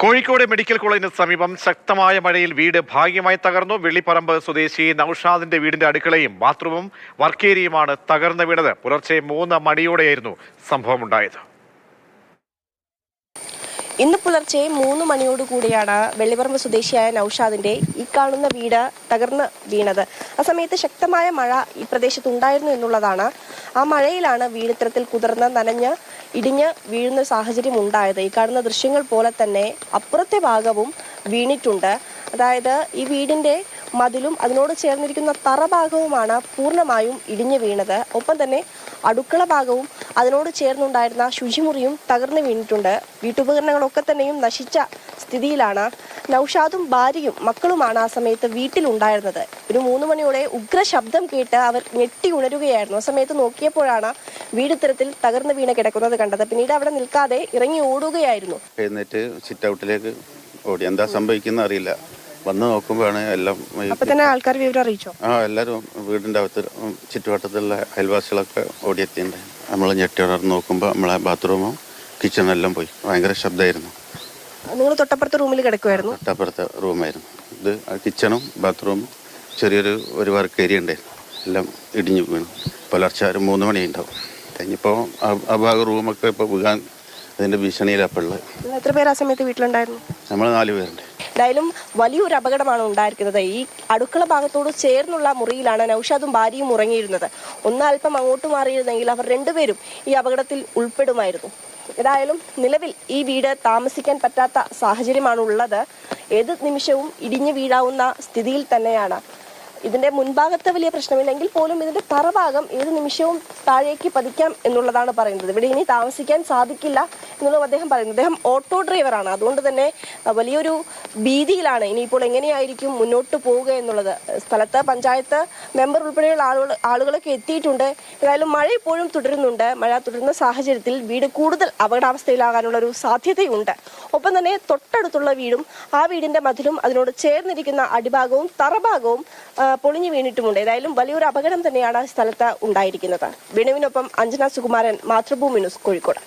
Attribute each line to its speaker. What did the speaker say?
Speaker 1: Kozhikode medical കോളേജിന് സമീപം ശക്തമായ മഴയിൽ വീട് ഭാഗികമായി തകർന്നു. വെള്ളിപ്പറമ്പ് സ്വദേശി നൌഷാദിന്റെ വീടിന്റെ അടുക്കളയും ബാത്റൂമും വർക്കേരിയുമാണ് തകർന്നു വീണത്. പുലർച്ചെ 3 മണിയോടെയായിരുന്നു സംഭവമുണ്ടായത്.
Speaker 2: ഇന്ന് പുലർച്ചെ 3 മണിയോടുകൂടിയാണ് വെള്ളിപ്പറമ്പ് സ്വദേശിയായ നൌഷാദിന്റെ ഈ കാണുന്ന വീട് തകർന്ന് വീണത്. ആ സമയത്ത് ശക്തമായ മഴ ഈ പ്രദേശത്ത് ഉണ്ടായിരുന്നു എന്നുള്ളതാണ്. ആ മഴയിലാണ് വീട് ഇത്തരത്തിൽ കുതിർന്ന് നനഞ്ഞ് ഇടിഞ്ഞ് വീഴുന്ന സാഹചര്യം ഉണ്ടായത്. ഈ കാണുന്ന ദൃശ്യങ്ങൾ പോലെ തന്നെ അപ്പുറത്തെ ഭാഗവും വീണിട്ടുണ്ട്. അതായത് ഈ വീടിന്റെ മതിലും അതിനോട് ചേർന്നിരിക്കുന്ന തറ ഭാഗവുമാണ് പൂർണ്ണമായും ഇടിഞ്ഞു വീണത്. ഒപ്പം തന്നെ അടുക്കള ഭാഗവും അതിനോട് ചേർന്നുണ്ടായിരുന്ന ശുചിമുറിയും തകർന്നു വീണിട്ടുണ്ട്. വീട്ടുപകരണങ്ങളൊക്കെ തന്നെയും നശിച്ച സ്ഥിതിയിലാണ്. നൌഷാദും ഭാര്യയും മക്കളുമാണ് ആ സമയത്ത് വീട്ടിലുണ്ടായിരുന്നത്. ഒരു 3 മണിയോടെ ഉഗ്ര ശബ്ദം കേട്ട് അവർ ഞെട്ടി ഉണരുകയായിരുന്നു. ആ സമയത്ത് നോക്കിയപ്പോഴാണ് വീട് ഇത്തരത്തിൽ തകർന്നു വീണ് കിടക്കുന്നത് കണ്ടത്. പിന്നീട് അവിടെ നിൽക്കാതെ ഇറങ്ങി ഓടുകയായിരുന്നു.
Speaker 3: എന്നിട്ട് സിറ്റ് ഔട്ടിലേക്ക് ഓടി. എന്താ സംഭവിക്കുന്ന അറിയില്ല. വന്ന് നോക്കുമ്പോഴാണ് എല്ലാം.
Speaker 2: അപ്പൊ തന്നെ ആൾക്കാർ വിവരം അറിയിച്ചോ?
Speaker 3: എല്ലാവരും വീടിന്റെ അകത്ത് ചുറ്റുവട്ടത്തുള്ള അയൽവാസികളൊക്കെ ഓടിയെത്തിയിട്ടുണ്ട്. നമ്മൾ ഞെട്ടി ഉണർന്ന് നോക്കുമ്പോൾ നമ്മളെ ബാത്റൂമും കിച്ചണും എല്ലാം പോയി. ഭയങ്കര ശബ്ദമായിരുന്നു.
Speaker 2: നിങ്ങൾ തൊട്ടപ്പുറത്തെ റൂമിൽ കിടക്കുമായിരുന്നു?
Speaker 3: തൊട്ടപ്പുറത്തെ റൂമായിരുന്നു ഇത്. കിച്ചണും ബാത്റൂമും ഒരു വർക്ക് ഏരിയ ഉണ്ടായിരുന്നു. എല്ലാം ഇടിഞ്ഞു വീണു. പുലർച്ചെ 3 മണി ഉണ്ടാവും. കഴിഞ്ഞപ്പോൾ ആ ഭാഗം റൂമൊക്കെ ഇപ്പോൾ വീഴാൻ അതിന്റെ ഭീഷണിയിലപ്പുള്ളത്.
Speaker 2: എത്ര പേര് ആ സമയത്ത് വീട്ടിലുണ്ടായിരുന്നു?
Speaker 3: നമ്മൾ 4 പേരുണ്ട്.
Speaker 2: എന്തായാലും വലിയൊരു അപകടമാണ് ഉണ്ടായിരിക്കുന്നത്. ഈ അടുക്കള ഭാഗത്തോട് ചേർന്നുള്ള മുറിയിലാണ് നൌഷാദും ഭാര്യയും ഉറങ്ങിയിരുന്നത്. അല്പം അങ്ങോട്ട് മാറിയിരുന്നെങ്കിൽ അവർ രണ്ടുപേരും ഈ അപകടത്തിൽ ഉൾപ്പെടുമായിരുന്നു. ഏതായാലും നിലവിൽ ഈ വീട് താമസിക്കാൻ പറ്റാത്ത സാഹചര്യമാണ് ഉള്ളത്. ഏത് നിമിഷവും ഇടിഞ്ഞു വീഴാവുന്ന സ്ഥിതിയിൽ തന്നെയാണ്. ഇതിന്റെ മുൻഭാഗത്ത് വലിയ പ്രശ്നമില്ലെങ്കിൽ പോലും ഇതിന്റെ തറഭാഗം ഏത് നിമിഷവും താഴേക്ക് പതിക്കാം എന്നുള്ളതാണ് പറയുന്നത്. ഇവിടെ ഇനി താമസിക്കാൻ സാധിക്കില്ല എന്നുള്ളത് അദ്ദേഹം പറയുന്നത്. അദ്ദേഹം ഓട്ടോ ഡ്രൈവറാണ്. അതുകൊണ്ട് തന്നെ വലിയൊരു ഭീതിയിലാണ്. ഇനിയിപ്പോൾ എങ്ങനെയായിരിക്കും മുന്നോട്ട് പോവുക എന്നുള്ളത്. സ്ഥലത്ത് പഞ്ചായത്ത് മെമ്പർ ഉൾപ്പെടെയുള്ള ആളുകളൊക്കെ എത്തിയിട്ടുണ്ട്. ഏതായാലും മഴ ഇപ്പോഴും തുടരുന്നുണ്ട്. മഴ തുടരുന്ന സാഹചര്യത്തിൽ വീട് കൂടുതൽ അപകടാവസ്ഥയിലാകാനുള്ള ഒരു സാധ്യതയുണ്ട്. ഒപ്പം തന്നെ തൊട്ടടുത്തുള്ള വീടും ആ വീടിന്റെ മതിലും അതിനോട് ചേർന്നിരിക്കുന്ന അടിഭാഗവും തറഭാഗവും പൊളിഞ്ഞു വീണിട്ടുമുണ്ട്. ഏതായാലും വലിയൊരു അപകടം തന്നെയാണ് സ്ഥലത്ത് ഉണ്ടായിരിക്കുന്നത്. വേണുവിനൊപ്പം അഞ്ജന സുകുമാരൻ, മാതൃഭൂമി ന്യൂസ്, കോഴിക്കോട്.